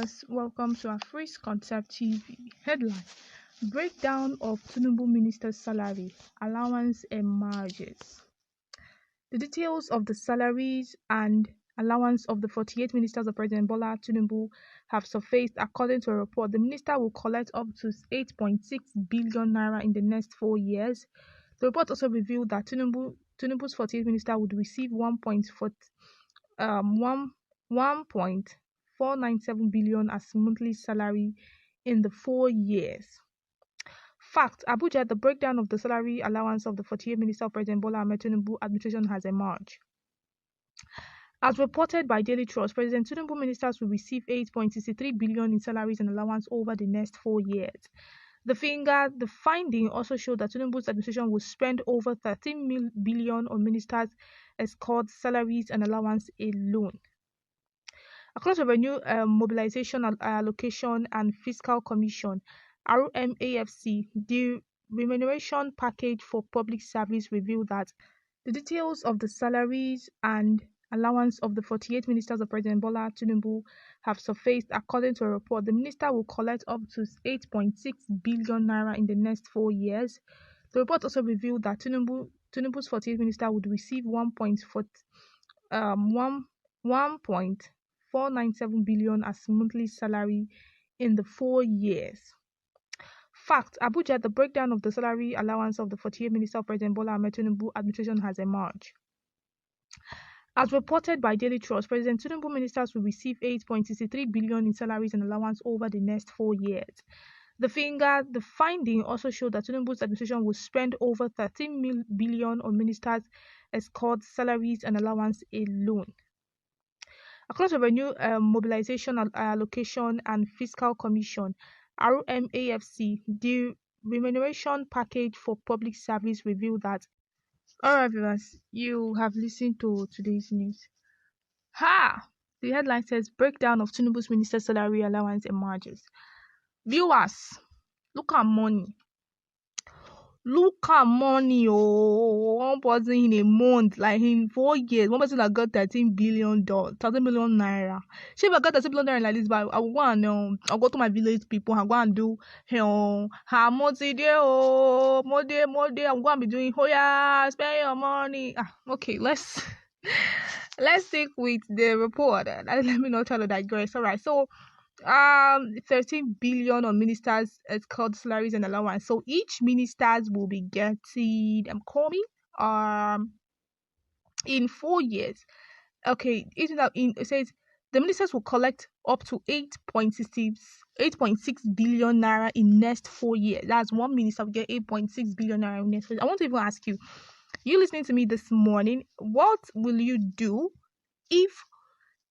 viewers, welcome to our free concept TV. Headline: Breakdown of Tinubu Minister's salary, allowance emerges. The details of the salaries and allowance of the 48 ministers of President Bola Tinubu have surfaced. According to a report, the minister will collect up to 8.6 billion naira in the next 4 years. The report also revealed that Tinubu's 48 minister would receive 1.497 billion as monthly salary in the 4 years. Fact: Abuja, the breakdown of the salary allowance of the 48 minister of President Bola Tinubu administration has emerged. As reported by Daily Trust, President Tinubu ministers will receive 8.63 billion in salaries and allowance over the next 4 years. The finding also showed that Tinubu's administration will spend over 13 billion on ministers' escort salaries and allowance alone. According to the new Mobilization, Allocation and Fiscal Commission (RMAFC), the remuneration package for public service revealed that the details of the salaries and allowance of the 48 ministers of President Bola Tinubu have surfaced. According to a report, the minister will collect up to 8.6 billion naira in the next 4 years. The report also revealed that Tinubu's 48 minister would receive 1.497 billion as monthly salary in the 4 years. Fact: Abuja, the breakdown of the salary allowance of the 48 minister of President Bola Tinubu administration has emerged. As reported by Daily Trust, President Tinubu ministers will receive 8.63 billion in salaries and allowance over the next 4 years. The finding also showed that Tinubu's administration will spend over 13 billion on ministers' escort salaries and allowance alone. According to the new Mobilization, Allocation and Fiscal Commission (RMAFC), the remuneration package for public service revealed that. Alright, viewers, you have listened to today's news. The headline says breakdown of Tinubu's minister's salary allowance emerges. Viewers, look at money. One person in a month, like in 4 years, one person that got $13 million naira. See, if I got $13 billion naira like this, but I will go and I'll go to my village people and go and do I'm going to be doing spend your money. Okay, let's stick with the report. Let me not try to digress. All right, so 13 billion on ministers' escort salaries and allowance. So each ministers will be getting in 4 years. Okay, it says the ministers will collect up to 8.6 billion naira in next 4 years. That's one minister will get 8.6 billion naira in next 4 years. I want to even ask you listening to me this morning, what will you do if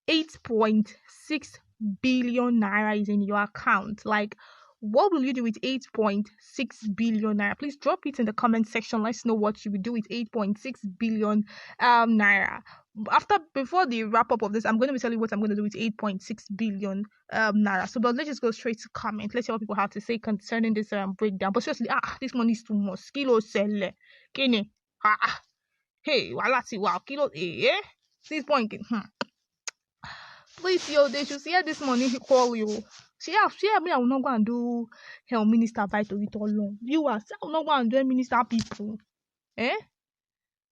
8.6 billion naira is in your account? Like, what will you do with 8.6 billion naira? Please drop it in the comment section. Let's know what you will do with 8.6 billion naira. Before the wrap up of this, I'm going to be telling you what I'm going to do with 8.6 billion naira. So, but let's just go straight to comment. Let's see what people have to say concerning this breakdown. But seriously, this money is too much. Kilo sell, kini, hey, wow, kilo, this point, Please, they should share this money call you. Share me. I will not go and do help minister fight to it all long. Viewers, I will not go and do minister people.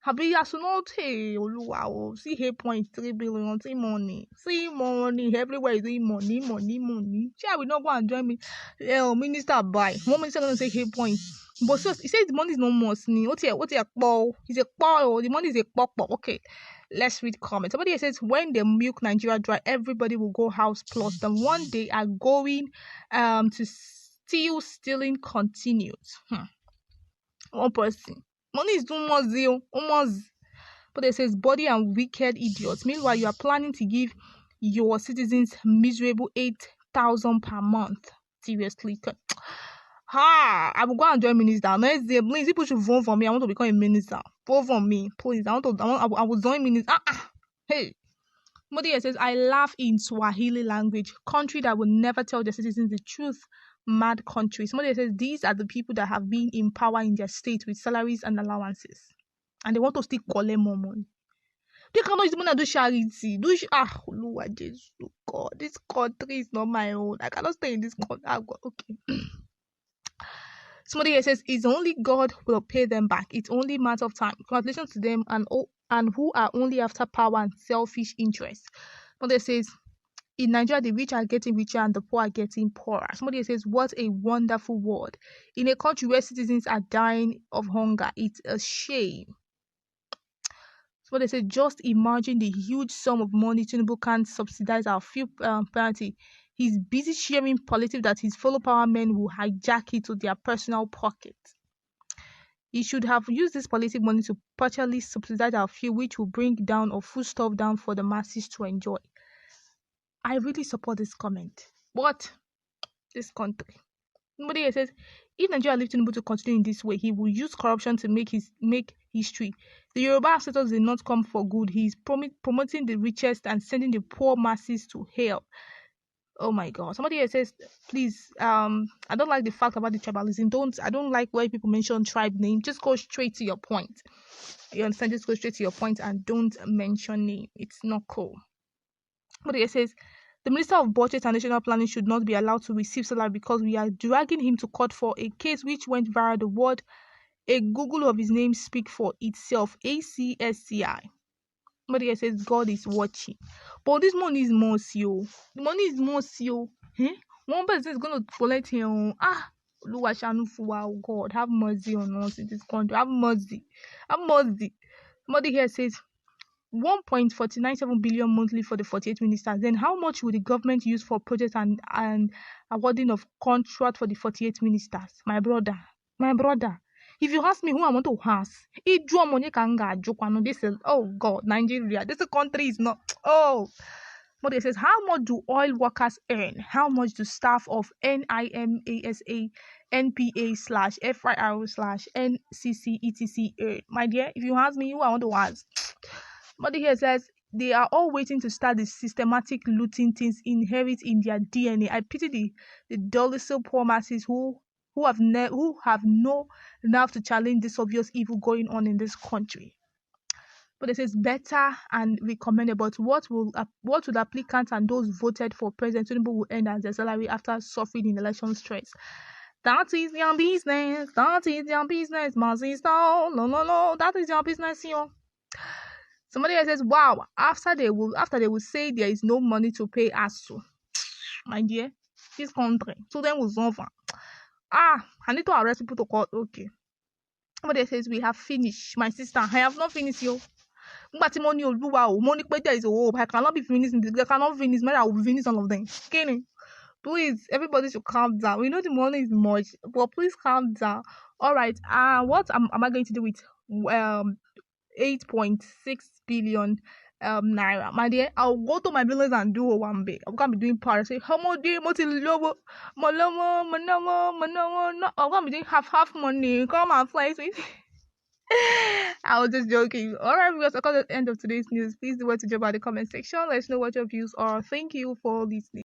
Happy as not wow. See 8.3 billion. See money everywhere. Is money. Share will not go and join me. Minister buy. One minister gonna say 8 points. But so he says the money is no more. What's a ball? It's a ball. The money is a pop. Okay. Let's read comments. Somebody says, when they milk Nigeria dry, everybody will go house plus. Then one day are going to stealing continues. One person. Money is too much, almost. But it says, body and wicked idiots. Meanwhile, you are planning to give your citizens miserable 8,000 per month. Seriously. I will go and join minister. Next day, please, people should vote for me. I want to become a minister. Vote for me, please. I will join minister. Hey. Modi says, I laugh in Swahili language. Country that will never tell their citizens the truth. Mad country. Somebody says, these are the people that have been in power in their state with salaries and allowances. And they want to still collect more money. They cannot use money to do charity. Lord Jesus, God, this country is not my own. I cannot stay in this country. Okay. Somebody here says, it's only God will pay them back. It's only a matter of time. Congratulations to them and who are only after power and selfish interests. Somebody says, in Nigeria, the rich are getting richer and the poor are getting poorer. Somebody says, what a wonderful world. In a country where citizens are dying of hunger, it's a shame. Somebody says, just imagine the huge sum of money Tinubu can't subsidize our few penalty. He's busy sharing politics that his fellow power men will hijack it to their personal pockets. He should have used this political money to partially subsidize our fuel, which will bring down or foodstuff down for the masses to enjoy. I really support this comment. But this country. Somebody here says, if Nigeria leaves Tinubu to continue in this way, he will use corruption to make history. The Yoruba ancestors did not come for good. He is promoting the richest and sending the poor masses to hell. Oh my God. Somebody here says, please, I don't like the fact about the tribalism. I don't like where people mention tribe name. Just go straight to your point. You understand? Just go straight to your point and don't mention name. It's not cool. Somebody here says, the Minister of Budget and National Planning should not be allowed to receive salary because we are dragging him to court for a case which went viral. The word, a Google of his name speak for itself. ACSCI. Somebody here says, God is watching. But this money is mercy. The money is mercy. One person is going to collect him. Oh God, have mercy on us in this country. Have mercy. Have mercy. Somebody here says, 1.497 billion monthly for the 48 ministers. Then how much will the government use for projects and awarding of contract for the 48 ministers? My brother. If you ask me who I want to ask, this is, oh God, Nigeria. This country is not, But it says, how much do oil workers earn? How much do staff of NIMASA, NPA /FIRO /NCC etc earn? My dear, if you ask me who I want to ask, but here says they are all waiting to start the systematic looting things inherit in their DNA. I pity the docile poor masses who have no nerve to challenge this obvious evil going on in this country. But it says better and recommendable. But what would applicants and those voted for President Tinubu will earn as their salary after suffering in election stress? That is your business. That is your business, my sister. No. That is your business, yo. Somebody else says, wow, after they will say there is no money to pay ASU. My dear, this country. So then was over. I need to arrest people to court. Okay. Somebody else says, we have finished. My sister, I have not finished, yo. Money there is hope. I cannot be finished. I cannot finish. Maybe I will finish all of them. Kidding. Please, everybody should calm down. We know the money is much, but please calm down. All right. What am I going to do with 8.6 billion naira? My dear, I'll go to my business and do one bit. I'm gonna be doing part. Say how much dear lobo no, I'm gonna be doing half money. Come and fly with. I was just joking. Alright, because I got the end of today's news. Please do what to do about the comment section. Let us know what your views are. Thank you for listening.